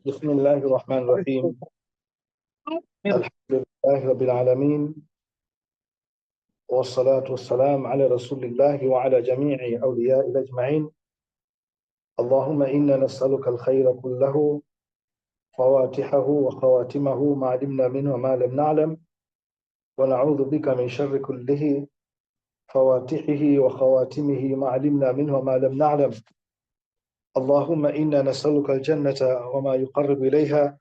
بسم الله الرحمن الرحيم. الحمد لله رب العالمين، والصلاة والسلام على رسول الله وعلى جميع أولياء أجمعين. اللهم إنا نسألك الخير كله فواتحه وخواتمه ما علمنا منه وما لم نعلم، ونعوذ بك من شر كله فواتحه وخواتمه ما علمنا منه وما لم نعلم. اللهم إنا نسألك الجنة وما يقرب إليها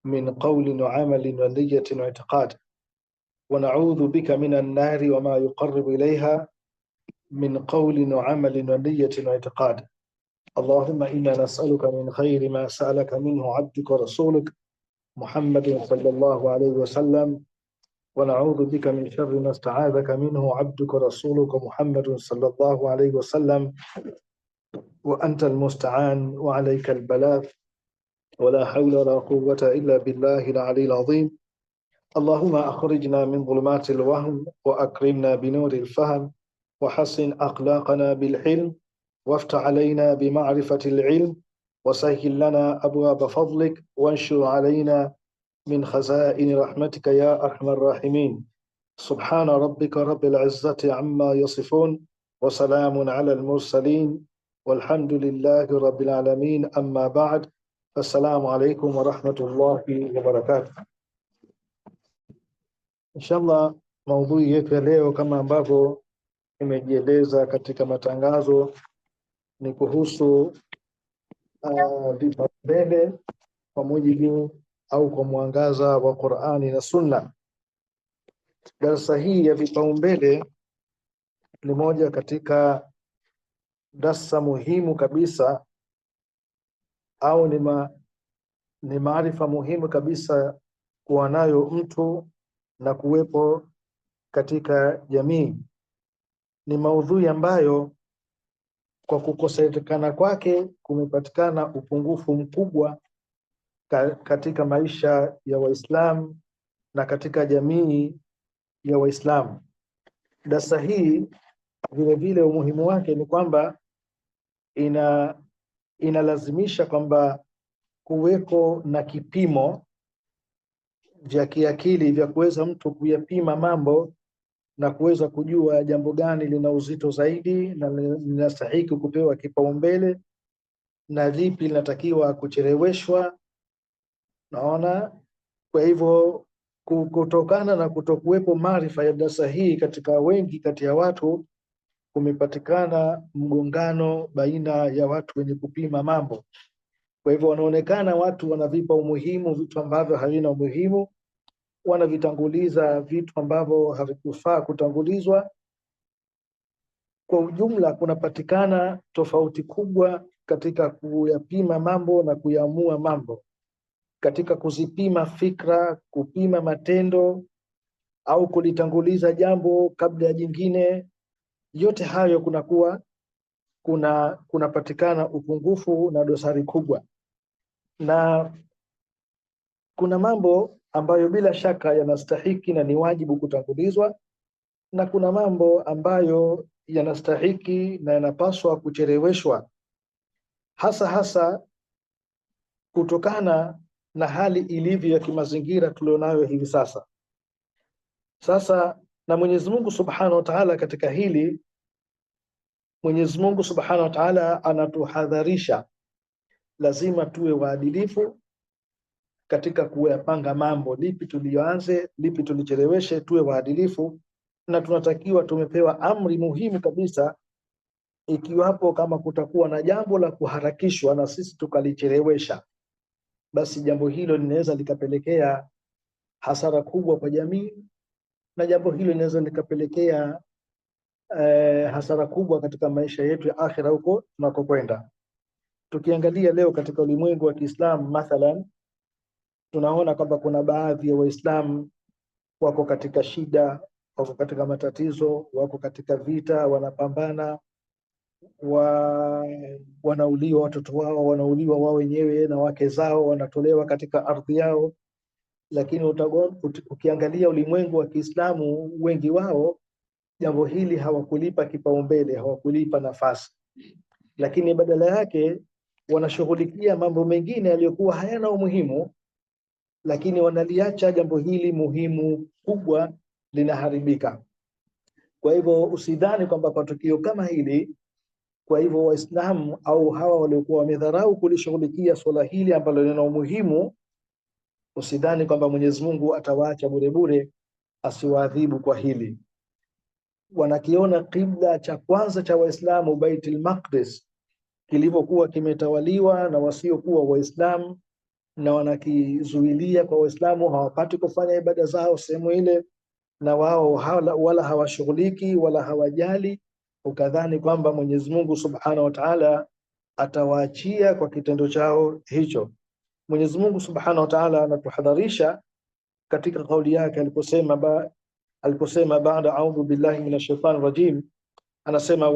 من قول وعمل ونية واعتقاد، ونعوذ بك من النار وما يقرب إليها من قول وعمل ونية واعتقاد. اللهم إنا نسألك من خير ما سألك منه عبدك ورسولك محمد صلى الله عليه وسلم، ونعوذ بك من شر ما استعاذك منه عبدك ورسولك محمد صلى الله عليه وسلم، وأنت المستعان وعليك البلاغ، ولا حول ولا قوة إلا بالله العلي العظيم. اللهم أخرجنا من ظلمات الوهم وأكرمنا بنور الفهم، وحسن أخلاقنا بالحلم، وافتح علينا بمعرفة العلم، وسهل لنا أبواب فضلك، وانشر علينا من خزائن رحمتك يا أرحم الراحمين. سبحان ربك رب العزة عما يصفون، وسلام على المرسلين، والحمد لله رب العالمين. أما بعد، السلام عليكم ورحمة الله وبركاته. Inshallah, maudhui yetu ya leo kama ambavyo imejieleza katika matangazo ni kuhusu vipaumbele kwa mujibu au kwa mwangaza wa Qur'ani na Sunna. Darasa hii ya vipaumbele ni moja katika darasa muhimu kabisa, au ni maarifa muhimu kabisa kuwa nayo mtu na kuwepo katika jamii. Ni maudhui ambayo kwa kukosekana kwake kumepatikana upungufu mkubwa katika maisha ya Waislamu na katika jamii ya Waislamu. Darasa hii vile vile umuhimu wake ni kwamba inalazimisha kwamba kuweko na kipimo vya kiakili vya kuweza mtu kuyapima mambo na kuweza kujua jambo gani lina uzito zaidi na linastahili kupewa kipaumbele na lipi linatakiwa kucheleweshwa. Naona kwa hivyo kutokana na kutokuwepo maarifa ya darasa hii katika wengi kati ya watu, kumepatikana mgongano baina ya watu wenye kupima mambo. Kwa hivyo wanaonekana watu wanavipa umuhimu vitu ambavyo havina umuhimu, wanavitanguliza vitu ambavyo havikufaa kutangulizwa. Kwa ujumla kunapatikana tofauti kubwa katika kuyapima mambo na kuyaamua mambo, katika kuzipima fikra, kupima matendo au kulitanguliza jambo kabla ya jingine. Yote hayo kunapatikana upungufu na dosari kubwa, na kuna mambo ambayo bila shaka yanastahiki na ni wajibu kutangulizwa, na kuna mambo ambayo yanastahiki na yanapaswa kucheleweshwa, hasa kutokana na hali ilivyo ya kimazingira tulionayo hivi sasa. Na Mwenyezi Mungu Subhanahu wa Ta'ala katika hili, Mwenyezi Mungu Subhanahu wa Ta'ala anatuhadharisha, lazima tuwe waadilifu katika kuyapanga mambo, lipi tulioanze, lipi tulicheleweshe, tuwe waadilifu. Na tunatakiwa, tumepewa amri muhimu kabisa, ikiwapo kama kutakuwa na jambo la kuharakishwa na sisi tukalichelewesha, basi jambo hilo linaweza likapelekea hasara kubwa kwa jamii, na jambo hilo linaweza likapelekea hasara kubwa katika maisha yetu ya akhira huko tunakokwenda. Tukiangalia leo katika ulimwengu wa Kiislamu mathalan, tunaona kwamba kuna baadhi ya Waislamu wako katika shida, wako katika matatizo, wako katika vita, wanapambana, wanauliwa watoto wao, wanauliwa wao wenyewe na wake zao, wanatolewa katika ardhi yao. Lakini ukiangalia ulimwengu wa Kiislamu, wengi wao jambo hili hawakulipa kipaumbele, hawakulipa nafasi, lakini badala yake wanashughulikia mambo mengine yaliyokuwa hayana umuhimu, lakini wanaliacha jambo hili muhimu kubwa linaharibika. Kwa hivyo usidhani kwamba kwa tukio kama hili, kwa hivyo Waislamu au hawa waliokuwa wamedharau kulishughulikia swala hili ambalo lina umuhimu, usidhani kwamba Mwenyezi Mungu atawaacha bure bure, asiwaadhibu kwa hili. Wanakiona kibla cha kwanza cha Waislamu, Baitul Maqdis, kilivyokuwa kimetawaliwa na wasiokuwa Waislamu, na wanakizuilia kwa Waislamu, hawapati kufanya ibada zao sehemu ile, na wao wala hawashughuliki wala hawajali, ukadhani kwamba Mwenyezi Mungu Subhanahu wa Ta'ala atawaachia kwa kitendo chao hicho. Mwenyezi Mungu Subhanahu wa Ta'ala anatuhadharisha katika kauli yake aliposema baada a'udhu billahi minash shaitani rajim, anasema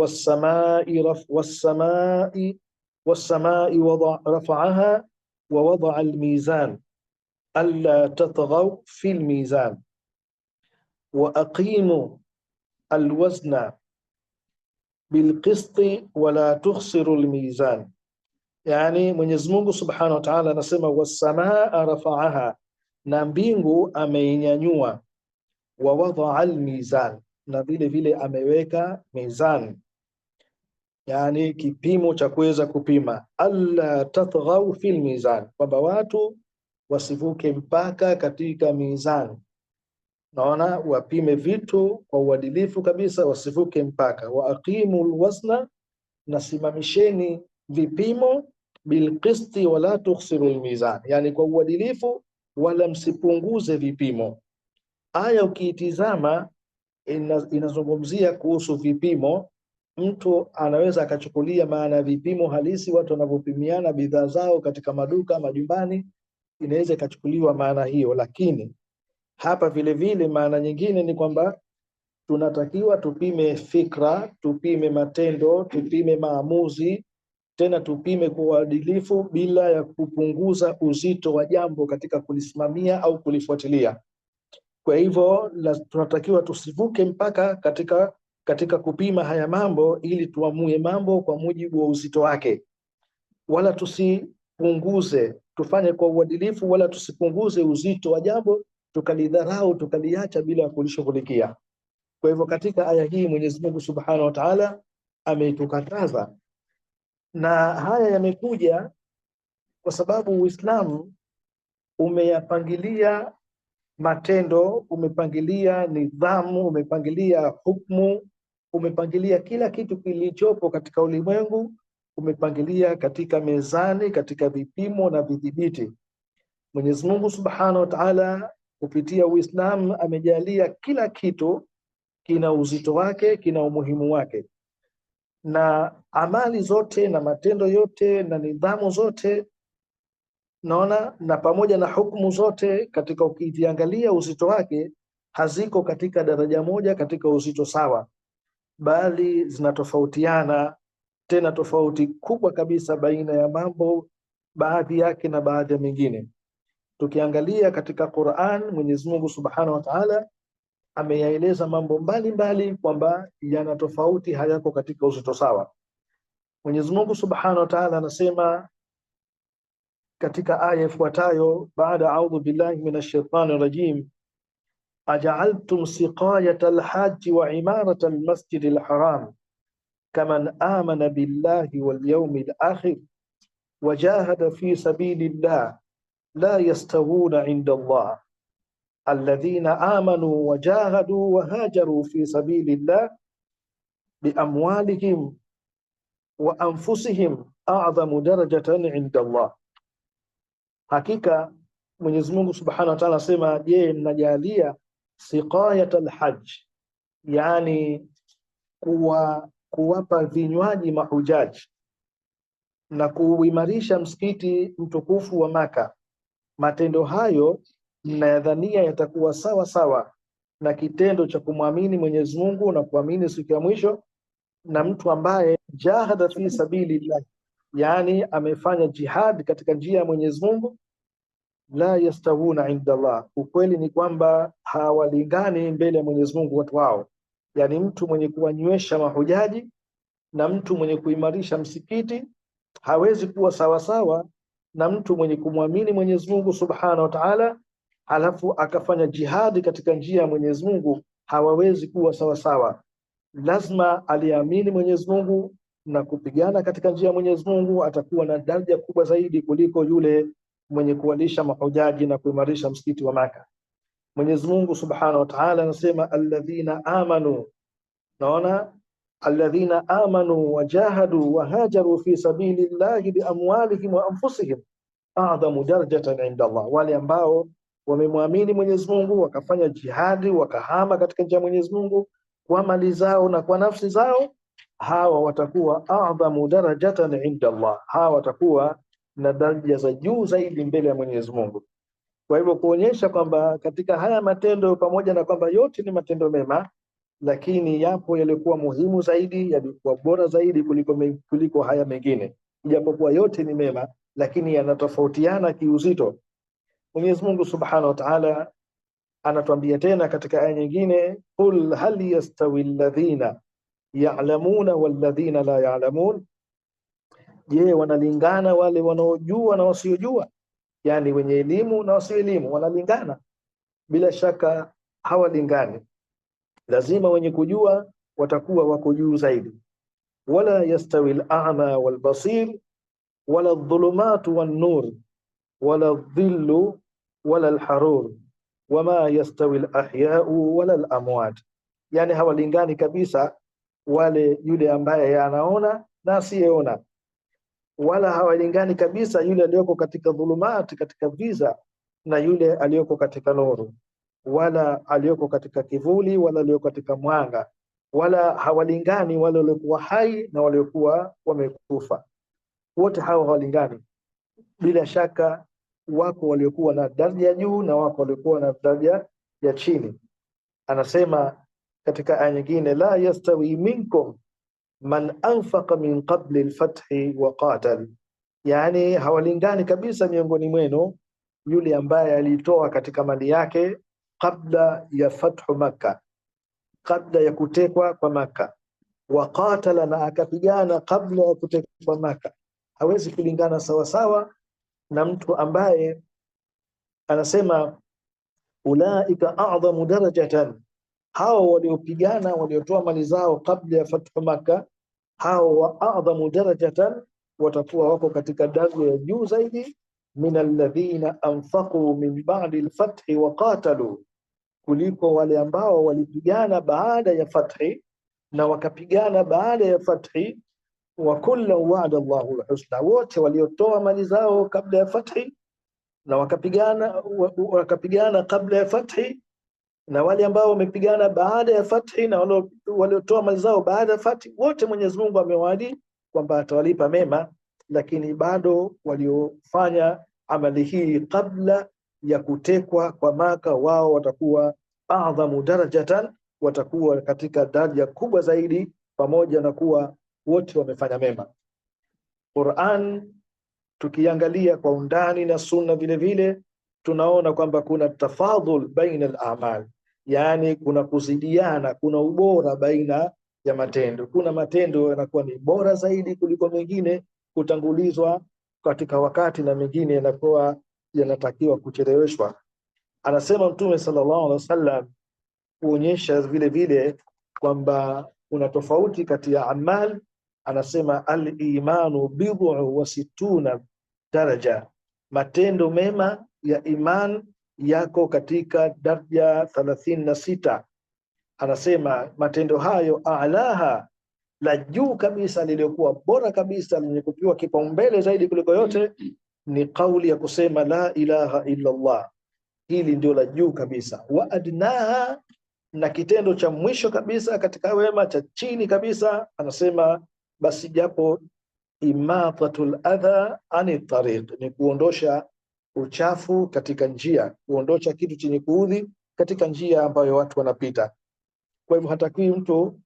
was-samai rafa'aha wa wada'a al-mizan alla tatghaw fi al-mizan wa aqimu al-wazna bilqisti wa la tukhsiru al-mizan. Yani Mwenyezi Mungu Subhanahu wa Ta'ala anasema was-samaa rafa'aha, na mbingu ameinyanyua, wa wada'a al-mizan, na vile vile ameweka mizan, yani kipimo cha kuweza kupima, alla tatghaw fil mizan, kwamba watu wasivuke mpaka katika mizan. Naona wapime vitu kwa uadilifu kabisa, wasivuke mpaka. Wa aqimul wazna, nasimamisheni vipimo, bilqisti wala tukhsiru almizan, yani kwa uadilifu wala msipunguze vipimo. Aya ukiitizama inazungumzia kuhusu vipimo. Mtu anaweza akachukulia maana ya vipimo halisi, watu wanavyopimiana bidhaa zao katika maduka, majumbani, inaweza ikachukuliwa maana hiyo, lakini hapa vile vile maana nyingine ni kwamba tunatakiwa tupime fikra, tupime matendo, tupime maamuzi, tena tupime kwa uadilifu bila ya kupunguza uzito wa jambo katika kulisimamia au kulifuatilia. Kwa hivyo tunatakiwa tusivuke mpaka katika kupima haya mambo, ili tuamue mambo kwa mujibu wa uzito wake, wala tusipunguze, tufanye kwa uadilifu wala tusipunguze uzito wa jambo tukalidharau tukaliacha bila kulishughulikia. Kwa hivyo katika aya hii Mwenyezi Mungu Subhanahu wa Ta'ala ametukataza, na haya yamekuja kwa sababu Uislamu umeyapangilia matendo, umepangilia nidhamu, umepangilia hukumu, umepangilia kila kitu kilichopo katika ulimwengu, umepangilia katika mezani, katika vipimo na vidhibiti. Mwenyezi Mungu Subhanahu wa Ta'ala kupitia Uislamu amejalia kila kitu kina uzito wake, kina umuhimu wake, na amali zote na matendo yote na nidhamu zote, naona, na pamoja na hukumu zote, katika ukiziangalia uzito wake, haziko katika daraja moja, katika uzito sawa, bali zinatofautiana, tena tofauti kubwa kabisa baina ya mambo baadhi yake na baadhi ya mengine. Tukiangalia katika Qur'an, Mwenyezi Mungu Subhanahu wa Ta'ala ameyaeleza mambo mbalimbali kwamba yana tofauti, hayako katika uzito sawa. Mwenyezi Mungu Subhanahu wa Ta'ala anasema katika aya ifuatayo, baada a'udhu billahi minash shaitani rajim, aja'altum siqayata al-hajj wa imarata al-masjid al-haram kaman amana billahi wal yawmil akhir wa jahada fi sabilillah la yastawuna 'inda Allah alladhina amanu wa jahadu wa hajaru fi sabilillah bi amwalihim wa anfusihim a'zamu darajatan 'inda Allah. Hakika Mwenyezi Mungu Subhanahu wa Ta'ala asema, je, mnajalia siqayat al-hajj, yani kuwapa vinywaji mahujaji na kuimarisha msikiti mtukufu wa Maka, matendo hayo mnayadhania yatakuwa sawa sawa na kitendo cha kumwamini Mwenyezi Mungu na kuamini siku ya mwisho, na mtu ambaye jahada fi sabilillah, yani amefanya jihad katika njia ya Mwenyezi Mungu, la yastawuna inda Allah, ukweli ni kwamba hawalingani mbele ya Mwenyezi Mungu watu wao. Yani mtu mwenye kuwanywesha mahujaji na mtu mwenye kuimarisha msikiti hawezi kuwa sawasawa na mtu mwenye kumwamini Mwenyezi Mungu Subhanahu wa Ta'ala halafu akafanya jihadi katika njia ya Mwenyezi Mungu, hawawezi kuwa sawasawa. Lazima aliamini Mwenyezi Mungu na kupigana katika njia ya Mwenyezi Mungu atakuwa na daraja kubwa zaidi kuliko yule mwenye kuwalisha mahujaji na kuimarisha msikiti wa Maka. Mwenyezi Mungu Subhanahu wa Ta'ala anasema alladhina amanu, naona alladhina amanu wajahadu wahajaru fi sabilillahi biamwalihim wa anfusihim a'dhamu darajatan inda Allah, wale ambao wamemwamini Mwenyezi Mungu wakafanya jihadi wakahama katika njia ya Mwenyezi Mungu kwa mali zao na kwa nafsi zao, hawa watakuwa a'dhamu darajatan inda Allah, hawa watakuwa na daraja za juu zaidi mbele ya Mwenyezi Mungu. Kwa hivyo kuonyesha kwamba katika haya matendo, pamoja na kwamba yote ni matendo mema, lakini yapo yaliokuwa muhimu zaidi, yalikuwa bora zaidi kuliko haya mengine. Ijapokuwa yote ni mema, lakini yanatofautiana kiuzito. Mwenyezi Mungu Subhanahu wa Ta'ala anatuambia tena katika aya nyingine, qul hal yastawi alladhina ya'lamuna walladhina la ya'lamun, je, wanalingana wale wanaojua na wasiojua? Yani wenye elimu na wasio elimu wanalingana? Bila shaka hawalingani. Lazima wenye kujua watakuwa wako juu zaidi. Wala yastawi al-a'ma wal-basir wala adh-dhulumatu wan-nur wala adh-dhillu wala al-harur wama yastawi al-ahya'u wala al-amwat, yani hawalingani kabisa wale yule ambaye anaona na asiyeona, wala hawalingani kabisa yule aliyoko katika dhulumati, katika viza, na yule aliyoko katika nuru, wala aliyoko katika kivuli, wala aliyoko katika mwanga, wala hawalingani wale waliokuwa hai na waliokuwa wamekufa. Wote hawa hawalingani. Bila shaka wako waliokuwa na daraja ya juu na wako waliokuwa na daraja ya chini. Anasema katika aya nyingine, la yastawi minkum man anfaqa min qabli al-fathi wa qatal, yani hawalingani kabisa miongoni mwenu yule ambaye alitoa katika mali yake kabla ya fathu Makkah, kabla ya kutekwa kwa Makkah, wa qatala, na akapigana kabla ya kutekwa kwa Makkah. Hawezi kulingana sawa sawa na mtu ambaye anasema ulaika a'dhamu darajatan, hao waliopigana waliotoa mali zao kabla ya fathu Makkah, hao wa a'dhamu darajatan, watakuwa wako katika daraja ya juu zaidi, min alladhina anfaqu min ba'di al-fathi wa qatalu, kuliko wale ambao walipigana baada ya fathi na wakapigana baada ya fathi. Wa kullu wa'ada Allahu al-husna, wote waliotoa mali zao kabla ya fathi na wakapigana kabla ya fathi, na wale ambao wamepigana baada ya fathi na waliotoa mali zao baada ya fathi, wote Mwenyezi Mungu amewaahidi kwamba atawalipa mema. Lakini bado waliofanya amali hii kabla ya kutekwa kwa Maka, wao watakuwa a'dhamu darajatan, watakuwa katika daraja kubwa zaidi, pamoja na kuwa wote wamefanya mema. Qur'an tukiangalia kwa undani na sunna vile vile, tunaona kwamba kuna tafadhul baina al-a'mal, yani kuna kuzidiana, kuna ubora baina ya matendo. Kuna matendo yanakuwa ni bora zaidi kuliko mengine, kutangulizwa katika wakati, na mengine yanakuwa yanatakiwa kucheleweshwa. Anasema Mtume sallallahu alaihi wasallam kuonyesha vile vile kwamba kuna tofauti kati ya amal. Anasema al-imanu bid'u wa sittuna daraja, matendo mema ya iman yako katika daraja 36. Anasema matendo hayo a'laha, la juu kabisa, liliokuwa bora kabisa, lenye kupewa kipaumbele zaidi kuliko yote, ni kauli ya kusema la ilaha illa Allah. Hili ndio la juu kabisa. Wa adnaha, na kitendo cha mwisho kabisa katika wema, cha chini kabisa, anasema basi japo imatatul adha ani tariq, ni kuondosha uchafu katika njia, kuondosha kitu chenye kuudhi katika njia ambayo watu wanapita. Kwa hivyo hatakiwi mtu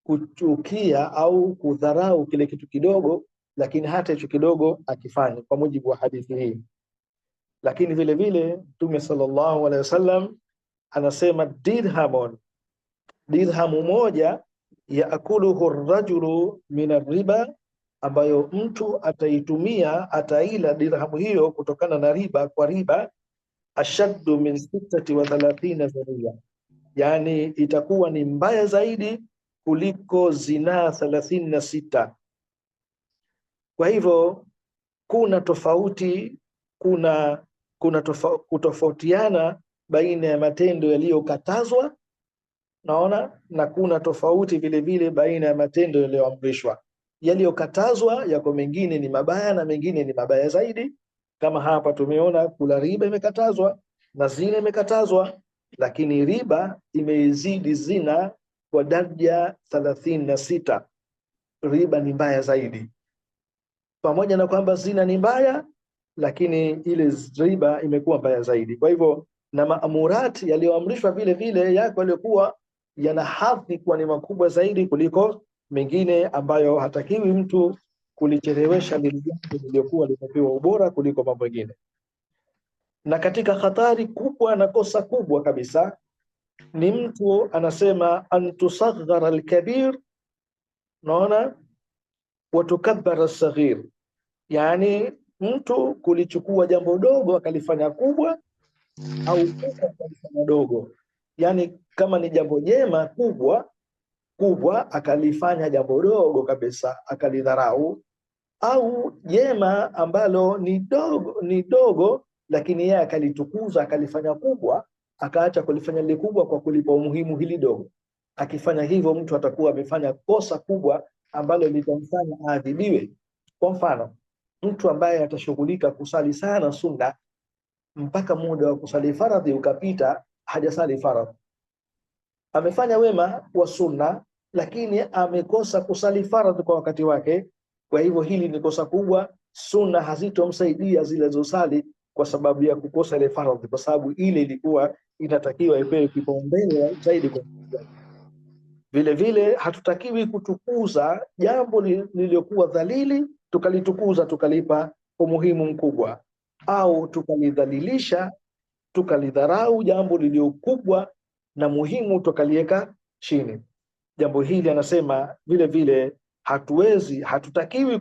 kuchukia au kudharau kile kitu kidogo, lakini hata hicho kidogo akifanya, kwa mujibu wa hadithi hii. Lakini vile vile Mtume sallallahu alaihi wasallam anasema dirhamu moja yaakuluhu ar-rajulu min ar-riba ambayo mtu ataitumia, ataila dirhamu hiyo kutokana na riba, kwa riba, ashaddu min 36 zania, yani itakuwa ni mbaya zaidi kuliko zinaa 36. Kwa hivyo kuna tofauti, kuna kutofautiana baina ya matendo yaliyokatazwa, naona, na kuna tofauti vile vile baina ya matendo yaliyoamrishwa. Yaliyokatazwa yako mengine ni mabaya na mengine ni mabaya zaidi. Kama hapa tumeona kula riba imekatazwa na zina imekatazwa, lakini riba imeizidi zina kwa daraja 36. Riba ni mbaya zaidi, pamoja na kwamba zina ni mbaya, lakini ile riba imekuwa mbaya zaidi. Kwa hivyo na maamurati yaliyoamrishwa vile vile yako yaliokuwa yana hadhi kuwa ni makubwa zaidi kuliko mengine ambayo hatakiwi mtu kulichelewesha lililokuwa limepewa ubora kuliko mambo mengine. Na katika hatari kubwa na kosa kubwa kabisa ni mtu anasema antusaghara alkabir, naona, watukabbara alsaghir, yani mtu kulichukua jambo dogo akalifanya kubwa, au kubwa akalifanya dogo. Yani kama ni jambo jema kubwa akalifanya jambo dogo kabisa akalidharau, au jema ambalo ni dogo lakini yeye akalitukuza akalifanya kubwa, akaacha kulifanya lile kubwa kwa kulipa umuhimu hili dogo. Akifanya hivyo mtu atakuwa amefanya kosa kubwa ambalo litamfanya aadhibiwe. Kwa mfano, mtu ambaye atashughulika kusali sana sunna mpaka muda wa kusali faradhi ukapita, hajasali faradhi, amefanya wema wa sunna lakini amekosa kusali faradhi kwa wakati wake. Kwa hivyo hili ni kosa kubwa. Sunna hazitomsaidia zile zosali kwa sababu ya kukosa ile faradhi, kwa sababu ile ilikuwa inatakiwa ipewe kipaumbele zaidi. Kwa vile vile hatutakiwi kutukuza jambo lililokuwa dhalili tukalitukuza tukalipa umuhimu mkubwa, au tukalidhalilisha tukalidharau jambo lililokubwa na muhimu tukaliweka chini. Jambo hili anasema vile vile hatutakiwi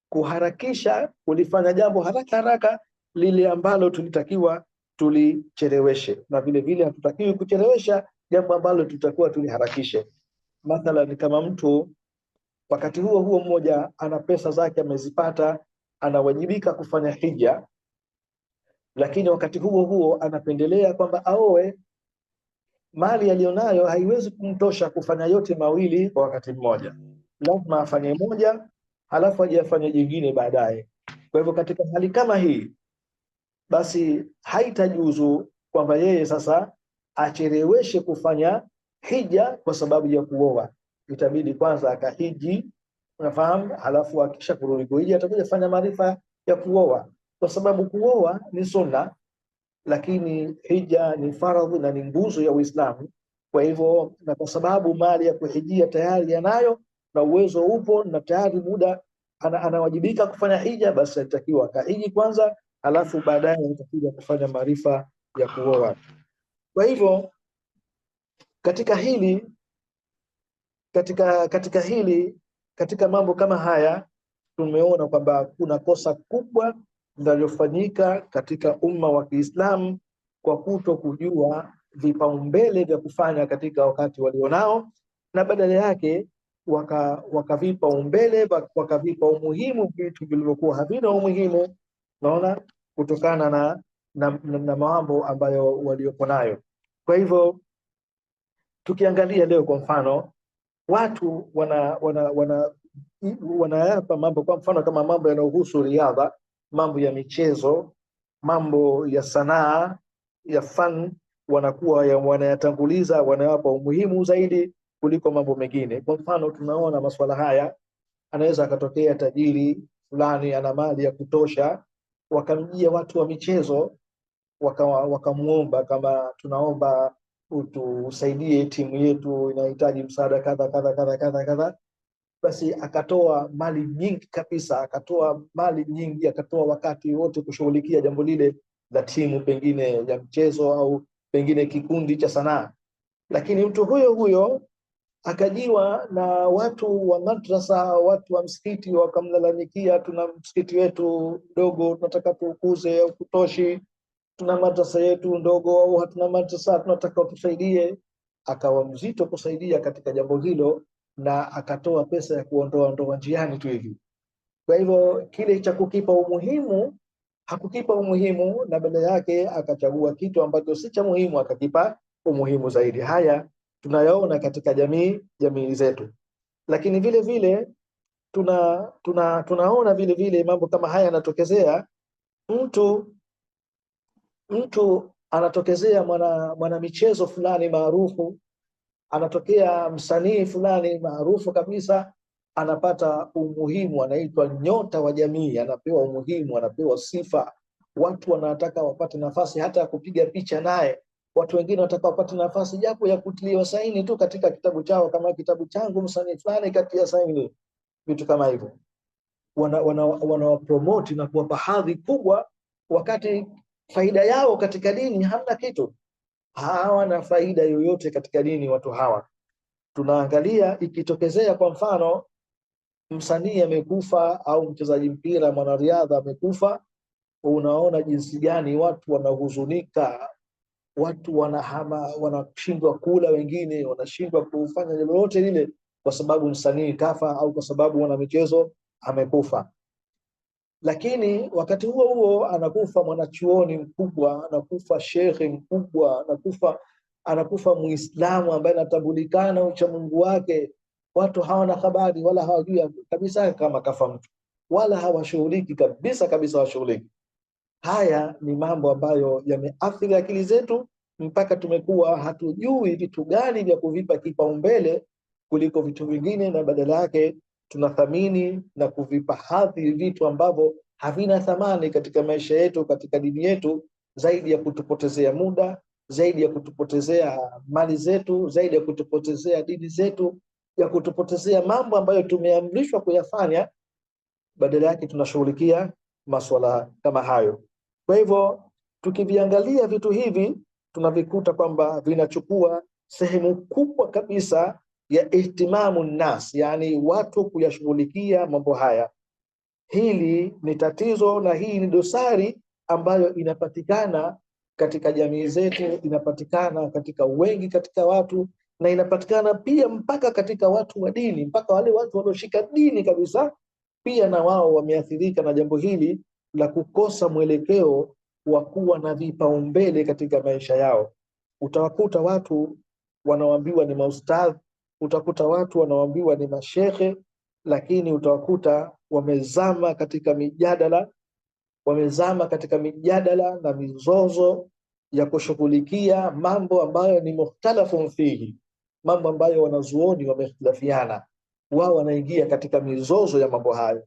kuharakisha kulifanya jambo haraka lile ambalo tulitakiwa tulicheleweshe, na vile vile hatutakiwi kuchelewesha jambo ambalo tutakuwa tuliharakishe. Mathalan, kama mtu wakati huo mmoja ana pesa zake amezipata, anawajibika kufanya hija, lakini wakati huo anapendelea kwamba aoe, mali aliyonayo haiwezi kumtosha kufanya yote mawili kwa wakati mmoja, lazima afanye moja halafu aje afanye jingine baadaye. Kwa hivyo katika hali kama hii, basi haitajuzu kwamba yeye sasa acheleweshe kufanya hija kwa sababu ya kuoa. Itabidi kwanza akahiji, unafahamu, halafu akisha kurudi kuhiji atakuja fanya maarifa ya kuoa, kwa sababu kuoa ni sunna lakini hija ni faradhi na ni nguzo ya Uislamu. Kwa hivyo, na kwa sababu mali ya kuhijia tayari yanayo na uwezo upo na tayari muda anawajibika kufanya hija, basi atakiwa akahiji kwanza, alafu baadaye atakuja kufanya maarifa ya kuoa. Kwa hivyo katika mambo kama haya tumeona kwamba kuna kosa kubwa linalofanyika katika umma wa Kiislamu kwa kuto kujua vipaumbele vya kufanya katika wakati walionao, na badala yake wakavipa umbele, wakavipa umuhimu vitu vilivyokuwa havina umuhimu, naona, kutokana na mambo ambayo waliopo nayo. Kwa hivyo tukiangalia leo kwa mfano, watu wanayapa mambo, kwa mfano kama mambo yanayohusu riadha, mambo ya michezo, mambo ya sanaa, ya fan, wanakuwa wanayatanguliza, wanayapa umuhimu zaidi kuliko mambo mengine. Kwa mfano tunaona masuala haya, anaweza akatokea tajiri fulani ana mali ya kutosha, wakamjia watu wa michezo wakamuomba, kama tunaomba utusaidie, timu yetu inahitaji msaada kadha, basi akatoa mali nyingi kabisa, akatoa wakati wote kushughulikia jambo lile la timu, pengine ya mchezo au pengine kikundi cha sanaa. Lakini mtu huyo akajiwa na watu wa madrasa, watu wa msikiti wakamlalamikia, tuna msikiti wetu mdogo tunataka tuukuze au kutoshi, tuna madrasa yetu ndogo au hatuna madrasa, tunataka utusaidie. Akawa mzito kusaidia katika jambo hilo, na akatoa pesa ya kuondoa ndoa njiani tu hivi. Kwa hivyo kile cha kukipa umuhimu hakukipa umuhimu, na badala yake akachagua kitu ambacho si cha muhimu akakipa umuhimu zaidi. Haya tunayaona katika jamii zetu, lakini vile vile tunaona vile vile mambo kama haya yanatokezea. Mtu anatokezea mwana michezo fulani maarufu, anatokea msanii fulani maarufu kabisa, anapata umuhimu, anaitwa nyota wa jamii, anapewa umuhimu, anapewa sifa. Watu wanataka wapate nafasi hata ya kupiga picha naye. Watu wengine wanataka wapate nafasi japo ya kutiliwa saini tu katika kitabu chao, kama kitabu changu msanii fulani katia saini, vitu kama hivyo. Wanawapromote na kuwapa hadhi kubwa, wakati faida yao katika dini hamna kitu. Hawana faida yoyote katika dini watu hawa. Tunaangalia ikitokezea kwa mfano msanii amekufa au mchezaji mpira mwanariadha amekufa, unaona jinsi gani watu wanahuzunika, watu wanahama, wanashindwa kula, wengine wanashindwa kufanya lolote lile kwa sababu msanii kafa au kwa sababu mwana michezo amekufa. Lakini wakati huo huo anakufa mwanachuoni mkubwa, anakufa shekhe mkubwa, anakufa Muislamu ambaye anatambulikana ucha Mungu wake. Watu hawana habari wala hawajui kabisa kama kafa mtu, wala hawashughuliki kabisa hawashughuliki. Haya ni mambo ambayo yameathiri akili zetu mpaka tumekuwa hatujui vitu gani vya kuvipa kipaumbele kuliko vitu vingine, na badala yake tunathamini na kuvipa hadhi vitu ambavyo havina thamani katika maisha yetu, katika dini yetu, zaidi ya kutupotezea muda, zaidi ya kutupotezea mali zetu, zaidi ya kutupotezea dini zetu, ya kutupotezea mambo ambayo tumeamrishwa kuyafanya. Badala yake tunashughulikia masuala kama hayo. Kwa hivyo tukiviangalia vitu hivi tunavikuta kwamba vinachukua sehemu kubwa kabisa ya ihtimamu nas, yani watu kuyashughulikia mambo haya. Hili ni tatizo na hii ni dosari ambayo inapatikana katika jamii zetu, inapatikana katika wengi katika watu, na inapatikana pia mpaka katika watu wa dini, mpaka wale watu walioshika dini kabisa pia na wao wameathirika na jambo hili la kukosa mwelekeo wa kuwa na vipaumbele katika maisha yao. Utawakuta watu wanaoambiwa ni maustadhi, utakuta watu wanaoambiwa ni mashekhe, lakini utawakuta wamezama katika mijadala na mizozo ya kushughulikia mambo ambayo ni mukhtalafun fihi, mambo ambayo wanazuoni wamehtilafiana. Wao wanaingia katika mizozo ya mambo hayo,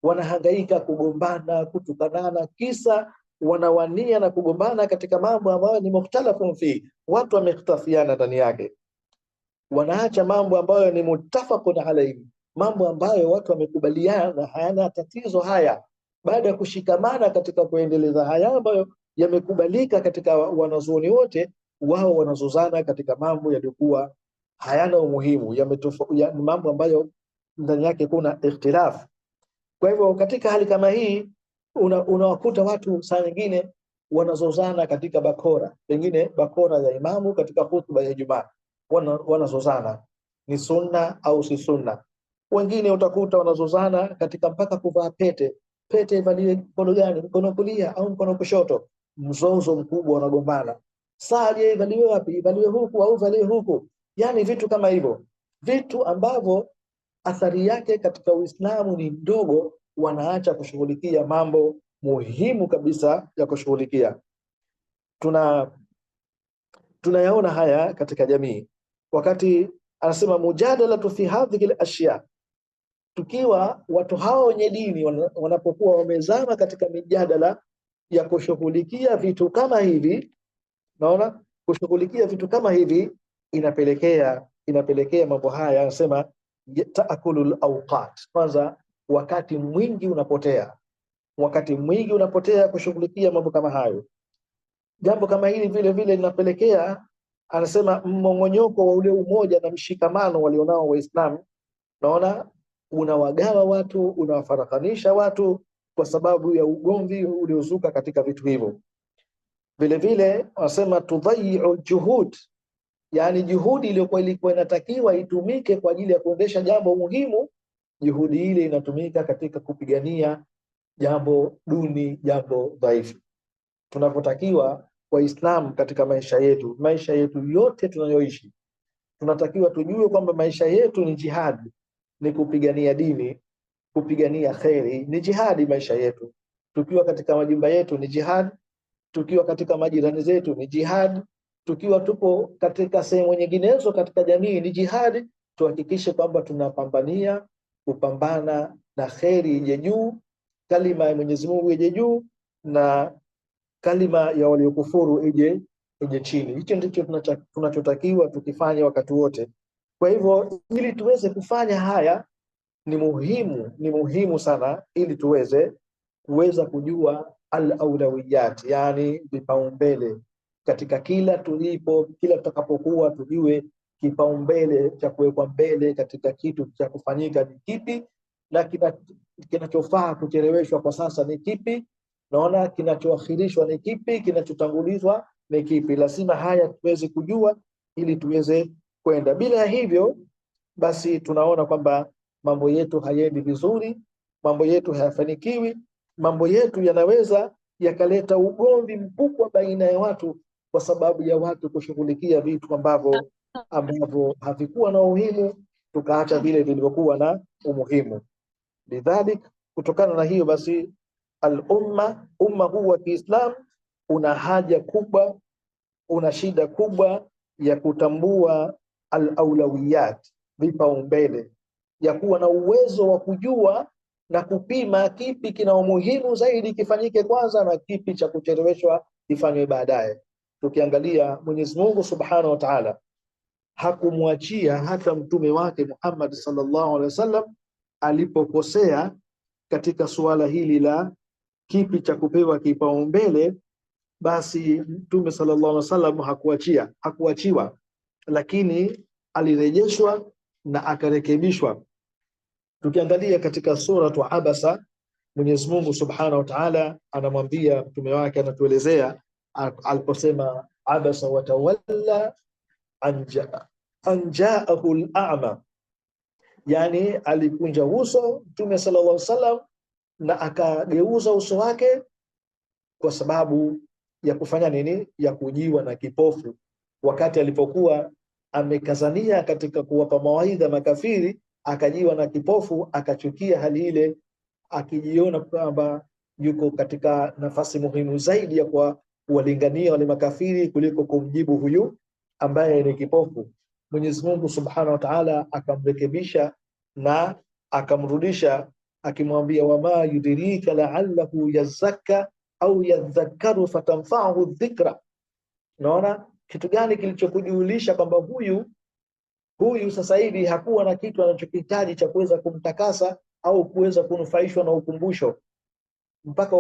wanahangaika kugombana, kutukanana, kisa wanawania na kugombana katika mambo ambayo ni mukhtalafun fihi, watu wamehtilafiana ndani yake. Wanaacha mambo ambayo ni muttafaqun alayhi, mambo ambayo watu wamekubaliana hayana tatizo haya. Baada ya kushikamana katika kuendeleza haya ambayo yamekubalika katika wanazuoni wote, wao wanazozana katika mambo yaliyokuwa hayana umuhimu, mambo ambayo ndani yake kuna ikhtilaf. Kwa hivyo katika hali kama hii unawakuta watu saa nyingine wanazozana katika bakora, pengine bakora ya imamu katika hutuba ya Ijumaa, wanazozana ni sunna au si sunna. Wengine utakuta wanazozana katika mpaka kuvaa pete ivaliwe mkono gani, mkono kulia au mkono kushoto. Mzozo mkubwa, wanagombana. Saa je, ivaliwe wapi, ivaliwe huku au ivaliwe huku? Yani vitu kama hivyo, vitu ambavyo athari yake katika Uislamu ni ndogo, wanaacha kushughulikia mambo muhimu kabisa ya kushughulikia. Tunayaona haya katika jamii. Wakati anasema mujadalatu fi hadhihi al-ashya, tukiwa watu hao wenye dini wanapokuwa wamezama katika mijadala ya kushughulikia vitu kama hivi, naona kushughulikia vitu kama hivi inapelekea mambo haya. Anasema taakulul awqat, kwanza wakati mwingi unapotea kushughulikia mambo kama hayo. Jambo kama hili vile vile linapelekea anasema mmongonyoko wa ule umoja na mshikamano walionao Waislamu, naona unawagawa watu, unawafarakanisha watu kwa sababu ya ugomvi uliozuka katika vitu hivyo. Vile vile wanasema tudhayi'u juhud, yani juhudi ilikuwa inatakiwa itumike kwa ajili ya kuendesha jambo muhimu, juhudi ile inatumika katika kupigania jambo duni, jambo dhaifu. Tunapotakiwa Waislamu katika maisha yetu yote tunayoishi, tunatakiwa tujue kwamba maisha yetu ni jihadi, ni kupigania dini, kupigania kheri, ni jihadi maisha yetu. Tukiwa katika majumba yetu ni jihadi, tukiwa katika majirani zetu ni jihadi, tukiwa tupo katika sehemu nyinginezo katika jamii ni jihadi. Tuhakikishe kwamba tunapambania kupambana na kheri ije juu, kalima ya Mwenyezi Mungu ije juu, na kalima ya waliokufuru ije chini. Hicho ndicho tunachotakiwa tukifanya wakati wote. Kwa hivyo ili tuweze kufanya haya ni muhimu sana, ili kuweza kujua al-awlawiyat, yani vipaumbele katika kila tutakapokuwa, tujue kipaumbele cha kuwekwa mbele katika kitu cha kufanyika ni kipi, na kinachofaa kucheleweshwa kwa sasa ni kipi, naona kinachoakhirishwa ni kipi, kinachotangulizwa ni kipi. Lazima haya tuweze kujua ili tuweze kwenda. Bila hivyo basi tunaona kwamba mambo yetu hayendi vizuri, mambo yetu hayafanikiwi, mambo yetu yanaweza yakaleta ugomvi mkubwa baina ya watu kwa sababu ya watu kushughulikia vitu ambavyo havikuwa na umuhimu, tukaacha vile vilivyokuwa na umuhimu. Lidhalik, kutokana na hiyo basi umma huu wa Kiislamu una haja kubwa, una shida kubwa ya kutambua al-awlawiyat, vipaumbele, ya kuwa na uwezo wa kujua na kupima kipi kina umuhimu zaidi kifanyike kwanza na kipi cha kucheleweshwa kifanywe baadaye. Tukiangalia Mwenyezi Mungu Subhanahu wa Ta'ala hakumwachia hata mtume wake Muhammad sallallahu alaihi wasallam alipokosea katika suala hili la kipi cha kupewa kipaumbele, basi mtume sallallahu alaihi wasallam hakuachiwa, lakini alirejeshwa na akarekebishwa. Tukiangalia katika suratu Abasa, Mwenyezi Mungu Subhanahu wa Ta'ala anamwambia mtume wake, anatuelezea aliposema abasa wa tawalla an ja'ahu al-a'ma, yani alikunja uso mtume sallallahu alaihi wasallam na akageuza uso wake kwa sababu ya kufanya nini? Ya kujiwa na kipofu, wakati alipokuwa amekazania katika kuwapa mawaidha makafiri, akajiwa na kipofu, akachukia hali ile, akijiona kwamba yuko katika nafasi muhimu zaidi ya kuwalingania wale makafiri kuliko kumjibu huyu ambaye ni kipofu. Mwenyezi Mungu Subhanahu wa Ta'ala akamrekebisha na akamrudisha, akimwambia wama yudrika la'allahu yazakka au yadhakkaru fatanfa'uhu dhikra. Naona kitu gani kilichokujulisha kwamba huyu sasa hivi hakuwa na kitu anachokihitaji cha kuweza kumtakasa au kuweza kunufaishwa na ukumbusho, mpaka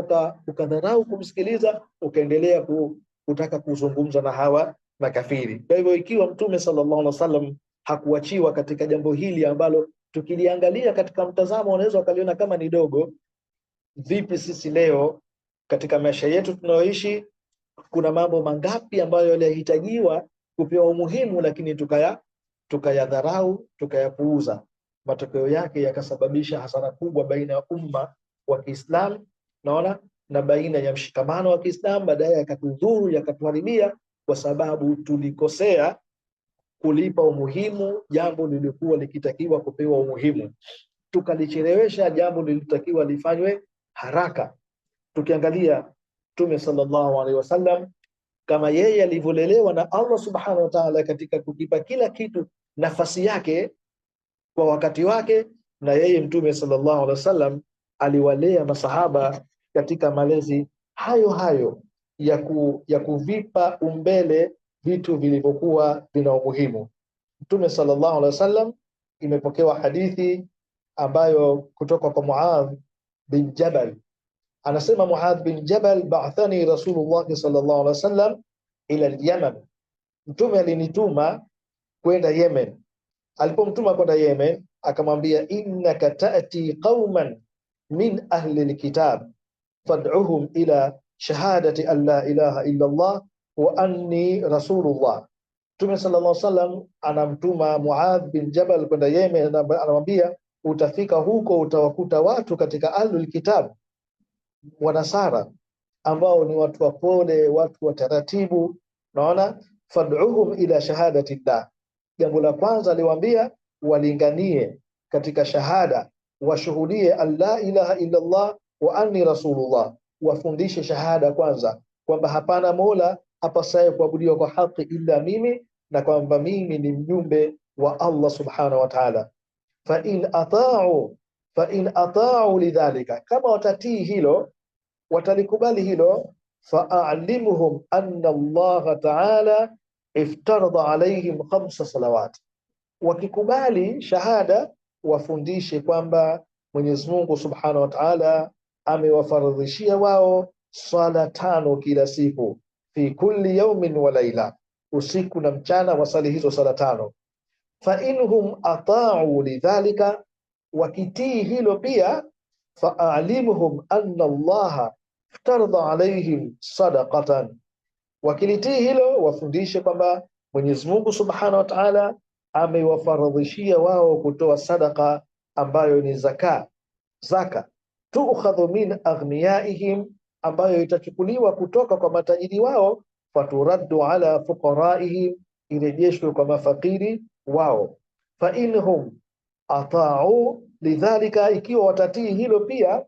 ukadharau kumsikiliza, ukaendelea kutaka kuzungumza na hawa makafiri. Kwa hivyo ikiwa mtume sallallahu alaihi wasallam hakuachiwa katika jambo hili ambalo tukiliangalia katika mtazamo unaweza ukaliona kama ni dogo, vipi sisi leo katika maisha yetu tunayoishi, kuna mambo mangapi ambayo yanahitajiwa kupewa umuhimu lakini tukayadharau, tukayapuuza. Matokeo yake yakasababisha hasara kubwa baina ya umma wa Kiislamu, naona, na baina ya mshikamano wa Kiislamu, baadaye yakatudhuru, yakatuharibia kwa sababu tulikosea kulipa umuhimu jambo lilikuwa likitakiwa kupewa umuhimu, tukalichelewesha jambo lilitakiwa lifanywe haraka. Tukiangalia Mtume sallallahu alaihi wasallam kama yeye alivyolelewa na Allah Subhanahu wa Ta'ala katika kukipa kila kitu nafasi yake kwa wakati wake, na yeye Mtume sallallahu alaihi wasallam aliwalea masahaba katika malezi hayo ya kuvipa umbele vitu vilivyokuwa vina umuhimu. Mtume sallallahu alaihi wasallam, imepokewa hadithi ambayo kutoka kwa Muadh bin Jabal, anasema Muadh bin Jabal, ba'athani Rasulullah sallallahu alaihi wasallam ila al-Yaman, mtume alinituma kwenda Yemen. Alipomtuma kwenda Yemen akamwambia, innaka ta'ti qauman min ahli alkitab fad'uhum ila shahadati an la ilaha illa Allah wa anni rasulullah. Mtume sallallahu alaihi wasallam anamtuma Muadh bin Jabal kwenda Yemen, anamwambia utafika huko utawakuta watu katika ahlul kitab wanasara ambao ni watu wapole, watu wa taratibu. Naona fad'uhum ila shahadati Allah. Jambo la kwanza aliwaambia walinganie katika shahada, washuhudie an la ilaha illa Allah wa anni rasulullah, wafundishe shahada kwanza kwamba hapana mola apasaye kuabudiwa kwa haki illa mimi, na kwamba mimi ni mjumbe wa Allah subhanahu wa ta'ala. fa in ata'u lidhalika, kama watatii hilo, watalikubali hilo, fa'alimuhum anna Allah ta'ala iftarada alaihim 5 salawat. Wakikubali shahada, wafundishe kwamba Mwenyezi Mungu subhanahu wa ta'ala amewafaradhishia wao swala 5 kila siku, fi kulli yawmin wa layla, usiku na mchana wasali hizo swala 5. fa inhum ata'u lidhalika, wakitii hilo pia, fa'alimuhum anna Allah iftarada alaihim sadaqatan, wakilitii hilo wafundishe kwamba Mwenyezi Mungu subhanahu wa ta'ala amewafaradhishia wao kutoa sadaka ambayo ni zaka, tuukhadhu min aghniyaihim, ambayo itachukuliwa kutoka kwa matajiri wao, faturaddu ala fuqaraihim, irejeshwe kwa mafakiri wao. fa inhum ata'u lidhalika, ikiwa watatii hilo pia,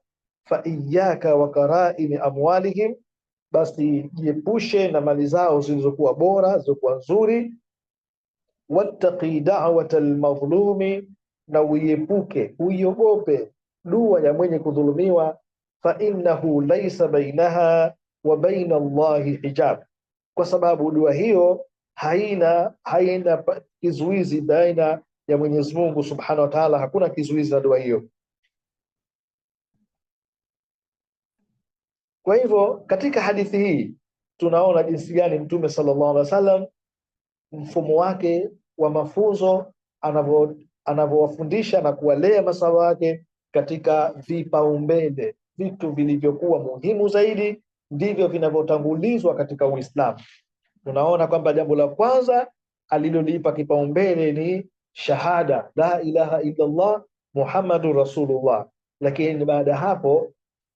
fa iyyaka wa karaimi amwalihim, basi jiepushe na mali zao zilizokuwa bora, zilizokuwa nzuri. Wattaqi da'wata almadhlumi, na uiogope dua ya mwenye kudhulumiwa. Fa innahu laysa bainaha wa baina Allahi hijab, kwa sababu dua hiyo haina kizuizi baina ya Mwenyezi Mungu subhanahu wa ta'ala, hakuna kizuizi na dua hiyo. Kwa hivyo katika hadithi hii tunaona jinsi gani Mtume sallallahu alaihi wasallam mfumo wake wa mafunzo anavyowafundisha na kuwalea masahaba wake katika vipaumbele, vitu vilivyokuwa muhimu zaidi ndivyo vinavyotangulizwa katika Uislamu. Tunaona kwamba jambo la kwanza alilolipa kipaumbele ni shahada la ilaha illa Allah Muhammadur Rasulullah, lakini baada hapo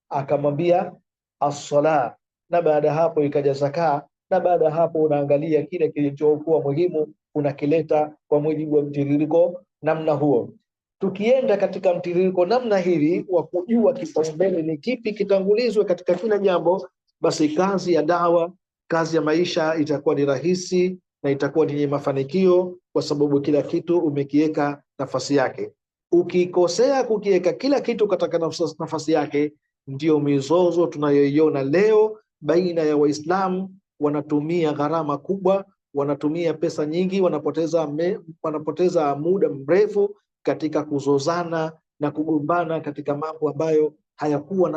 akamwambia as-sala, na baada hapo ikaja zaka, na baada hapo unaangalia kile kilichokuwa muhimu unakileta kwa mujibu wa mtiririko namna huo. Tukienda katika mtiririko namna hivi wa kujua kipaumbele ni kipi kitangulizwe katika kila jambo, basi kazi ya dawa, kazi ya maisha itakuwa ni rahisi na itakuwa ni mafanikio, kwa sababu kila kitu umekiweka nafasi yake. Ukikosea kukiweka kila kitu katika nafasi yake, ndio mizozo tunayoiona leo baina ya Waislamu. Wanatumia gharama kubwa, wanatumia pesa nyingi, wanapoteza muda mrefu katika kuzozana na kugombana katika mambo ambayo hayakuwa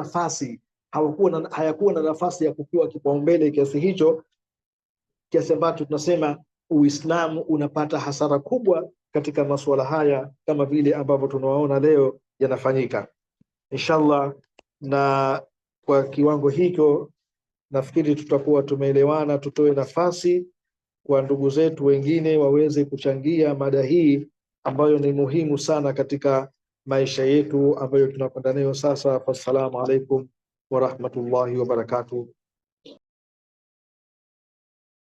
na nafasi ya kupewa kipaumbele kiasi hicho, kiasi ambacho tunasema Uislamu unapata hasara kubwa katika masuala haya, kama vile ambavyo tunawaona leo yanafanyika. Inshallah, na kwa kiwango hicho nafikiri tutakuwa tumeelewana. Tutoe nafasi kwa ndugu zetu wengine waweze kuchangia mada hii ambayo ni muhimu sana katika maisha yetu ambayo tunakwenda nayo sasa. Assalamu alaikum wa rahmatullahi wa barakatuh.